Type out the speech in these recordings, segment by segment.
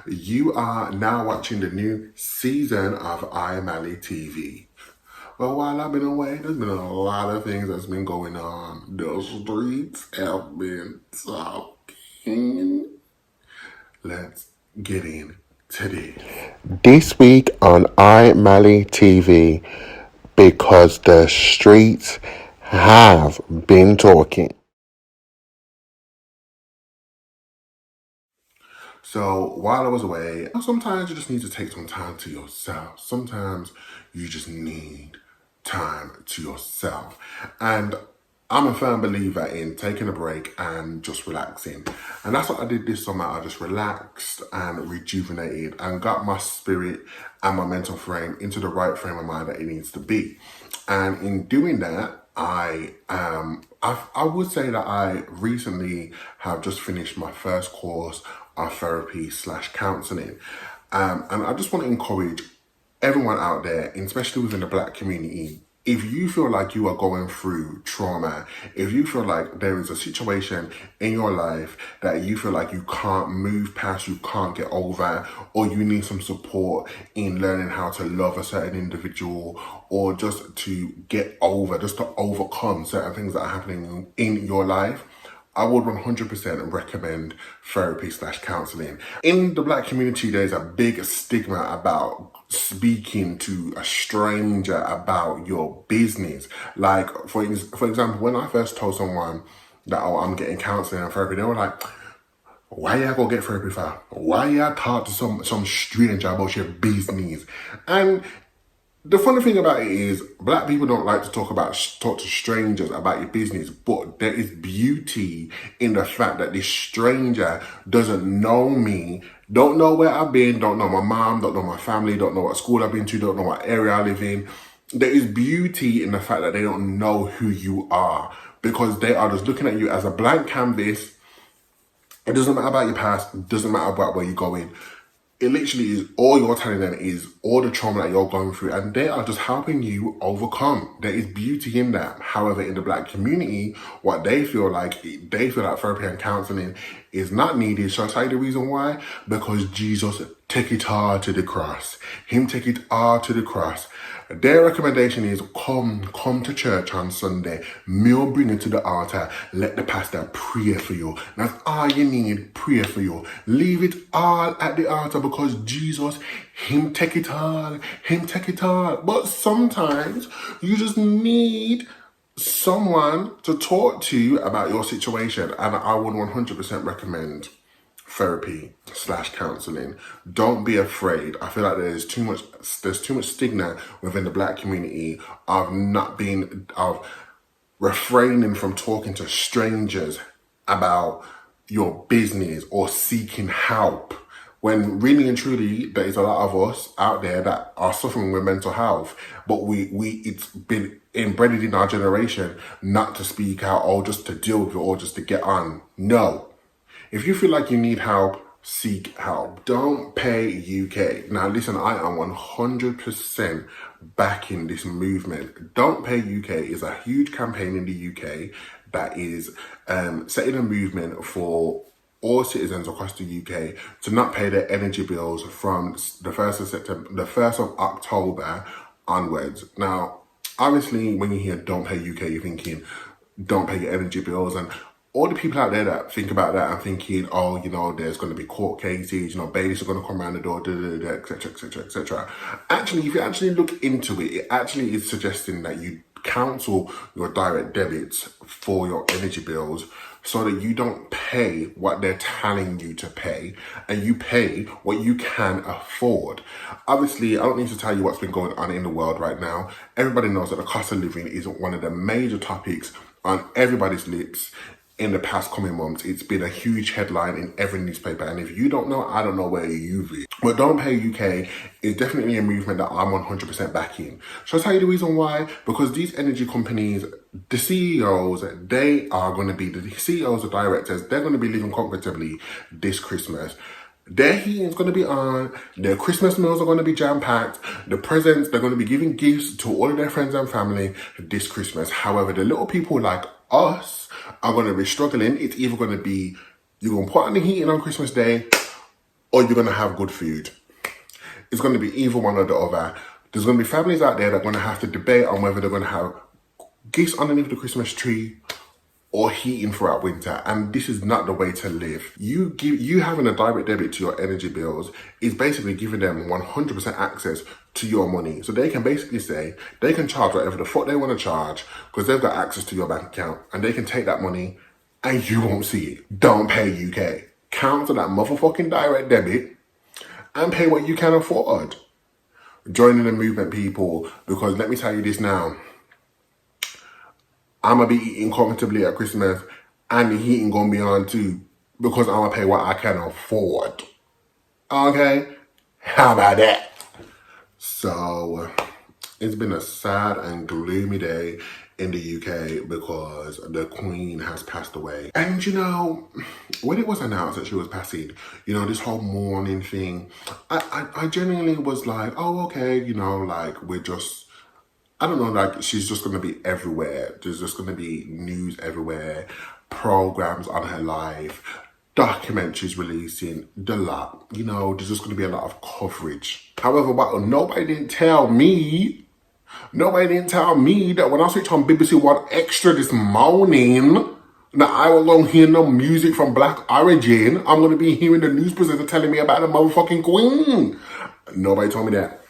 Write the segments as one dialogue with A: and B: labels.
A: You are now watching the new season of iMallyTV. Well, while I've been away, there's been a lot of things that's been going on. The streets have been talking. Let's get into this. This week on iMallyTV, because the streets have been talking. So while I was away, sometimes you just need to take some time to yourself. Sometimes you just need time to yourself. And I'm a firm believer in taking a break and just relaxing. And that's what I did this summer. I just relaxed and rejuvenated and got my spirit and my mental frame into the right frame of mind that it needs to be. And in doing that, I would say that I recently have just finished my first course of therapy/counselling. And I just want to encourage everyone out there, especially within the Black community, if you feel like you are going through trauma, if you feel like there is a situation in your life that you feel like you can't move past, you can't get over, or you need some support in learning how to love a certain individual, or just to get over, just to overcome certain things that are happening in your life, I would 100% recommend therapy/counselling. In the Black community, there's a big stigma about speaking to a stranger about your business. Like, for example, when I first told someone that, oh, I'm getting counselling and therapy, they were like, why you go get therapy for? Why you talk to some stranger about your business? And the funny thing about it is, Black people don't like to talk to strangers about your business, but there is beauty in the fact that this stranger doesn't know me, don't know where I've been, don't know my mom, don't know my family, don't know what school I've been to, don't know what area I live in. There is beauty in the fact that they don't know who you are, because they are just looking at you as a blank canvas. It doesn't matter about your past, it doesn't matter about where you're going. It literally is all you're telling them is all the trauma that you're going through, and they are just helping you overcome. There is beauty in that. However, in the Black community, what they feel like therapy and counselling is not needed. Shall I tell you the reason why? Because Jesus take it all to the cross. Him take it all to the cross. Their recommendation is come to church on Sunday. Meal bring it to the altar. Let the pastor pray for you. That's all you need, pray for you. Leave it all at the altar, because Jesus, him take it all. Him take it all. But sometimes you just need someone to talk to about your situation. And I would 100% recommend therapy/counselling. Don't be afraid. I feel like there's too much stigma within the Black community of refraining from talking to strangers about your business or seeking help, when really and truly there is a lot of us out there that are suffering with mental health, but it's been embedded in our generation not to speak out, or just to deal with it, or just to get on. No. If you feel like you need help, seek help. Don't pay UK. Now listen, I am 100% backing this movement. Don't Pay UK is a huge campaign in the UK that is setting a movement for all citizens across the UK to not pay their energy bills from the 1st of October onwards. Now, obviously, when you hear Don't Pay UK, you're thinking, don't pay your energy bills. And all the people out there that think about that and thinking, oh, there's going to be court cases, bailiffs are going to come around the door, etc., etc., etc. Actually, if you actually look into it, it actually is suggesting that you cancel your direct debits for your energy bills, so that you don't pay what they're telling you to pay, and you pay what you can afford. Obviously, I don't need to tell you what's been going on in the world right now. Everybody knows that the cost of living is one of the major topics on everybody's lips. In the past coming months, it's been a huge headline in every newspaper. And if you don't know, I don't know where you've been. But Don't Pay UK is definitely a movement that I'm 100% backing. Shall I tell you the reason why? Because these energy companies, the CEOs, the CEOs, the directors, they're going to be living comfortably this Christmas. Their heating's going to be on, their Christmas meals are going to be jam-packed, the presents, they're going to be giving gifts to all of their friends and family this Christmas. However, the little people like us are going to be struggling. It's either going to be, you're going to put on the heating on Christmas Day, or you're going to have good food. It's going to be either one or the other. There's going to be families out there that are going to have to debate on whether they're going to have geese underneath the Christmas tree or heating throughout winter, and this is not the way to live. You having a direct debit to your energy bills is basically giving them 100% access to your money. So they can basically say they can charge whatever the fuck they want to charge because they've got access to your bank account, and they can take that money and you won't see it. Don't pay UK. Cancel that motherfucking direct debit and pay what you can afford. Join in the movement, people, because let me tell you this now. I'm going to be eating comfortably at Christmas and the heating going to be on too because I'm going to pay what I can afford. Okay? How about that? So, it's been a sad and gloomy day in the UK because the Queen has passed away. And you know, when it was announced that she was passing, you know, this whole mourning thing, I genuinely was like, oh, okay, you know, like we're just, I don't know, like she's just going to be everywhere. There's just going to be news everywhere, programs on her life, documentaries releasing, the lot. You know, there's just going to be a lot of coverage. However, what nobody didn't tell me that when I switched on BBC One Extra this morning, that I won't hear no music from Black Origin. I'm going to be hearing the news presenter telling me about the motherfucking Queen. Nobody told me that.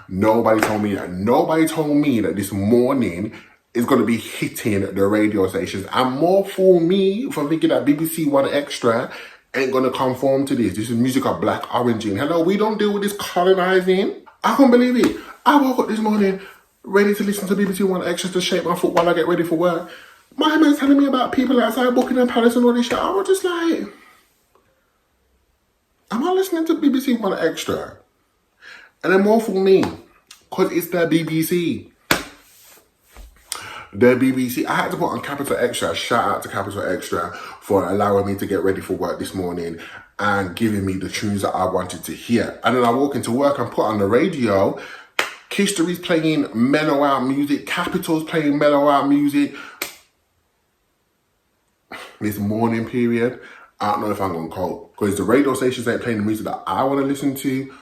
A: Nobody told me that. Nobody told me that this morning is going to be hitting the radio stations. And more for me for thinking that BBC One Extra ain't going to conform to this. This is music of Black Origin. Hello, we don't deal with this colonizing. I can't believe it. I woke up this morning ready to listen to BBC One Extra to shape my foot while I get ready for work. My man's telling me about people outside Buckingham Palace and all this shit. I was just like, am I listening to BBC One Extra? And then more for me, because it's the BBC. The BBC. I had to put on Capital Extra. Shout out to Capital Extra for allowing me to get ready for work this morning and giving me the tunes that I wanted to hear. And then I walk into work and put on the radio. History's playing mellow out music. Capital's playing mellow out music. This morning period, I don't know if I'm going to cope. Because the radio stations ain't playing the music that I want to listen to.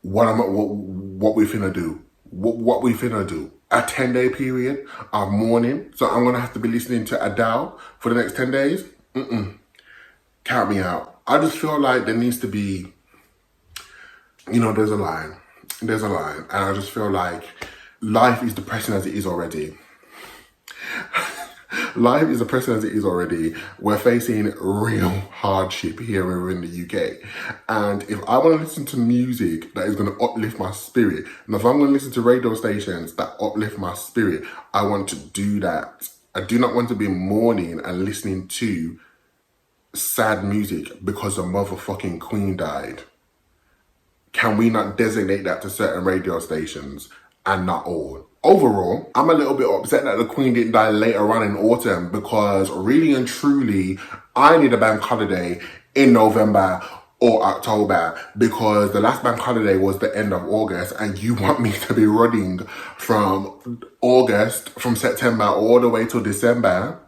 A: What we finna do? What we finna do? A 10-day period of mourning. So I'm gonna have to be listening to Adele for the next 10 days? Count me out. I just feel like there needs to be, you know, there's a line. There's a line. And I just feel like life is depressing as it is already. Life is depressing as it is already. We're facing real hardship here in the UK. And if I want to listen to music that is going to uplift my spirit, and if I'm going to listen to radio stations that uplift my spirit, I want to do that. I do not want to be mourning and listening to sad music because the motherfucking Queen died. Can we not designate that to certain radio stations and not all? Overall, I'm a little bit upset that the Queen didn't die later on in autumn because really and truly, I need a bank holiday in November or October because the last bank holiday was the end of August and you want me to be running from September all the way till December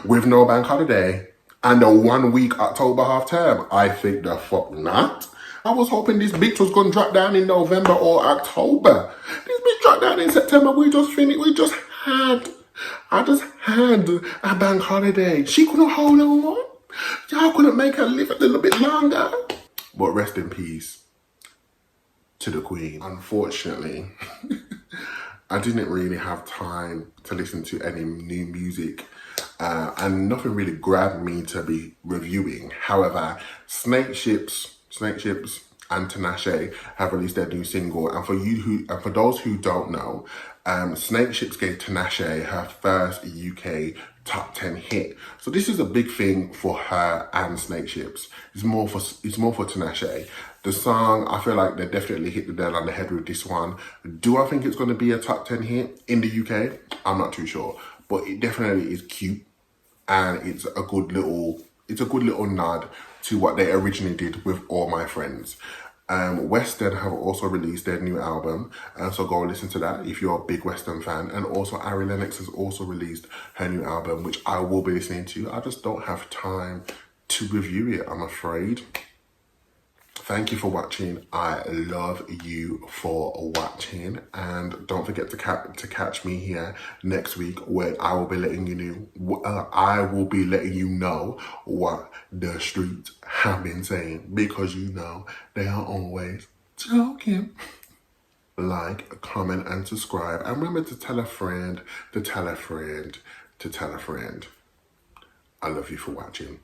A: with no bank holiday and a 1 week October half term. I think the fuck not. I was hoping this bitch was going to drop down in November or October. This bitch dropped down in September. I just had a bank holiday. She couldn't hold on. Y'all couldn't make her live a little bit longer. But rest in peace to the Queen. Unfortunately, I didn't really have time to listen to any new music. And nothing really grabbed me to be reviewing. However, Snake Ships and Tinashe have released their new single, and for those who don't know, Snake Ships gave Tinashe her first UK top 10 hit. So this is a big thing for her and Snake Ships. It's more for Tinashe. The song, I feel like they definitely hit the nail on the head with this one. Do I think it's going to be a top 10 hit in the UK? I'm not too sure, but it definitely is cute, and it's a good little nod to what they originally did with All My Friends. Western have also released their new album, so go listen to that if you're a big Western fan. And also Ari Lennox has also released her new album, which I will be listening to. I just don't have time to review it, I'm afraid. Thank you for watching. I love you for watching, and don't forget to catch me here next week, where I will be letting you know what the streets have been saying, because you know they are always joking. Like, comment, and subscribe, and remember to tell a friend, to tell a friend, to tell a friend. I love you for watching.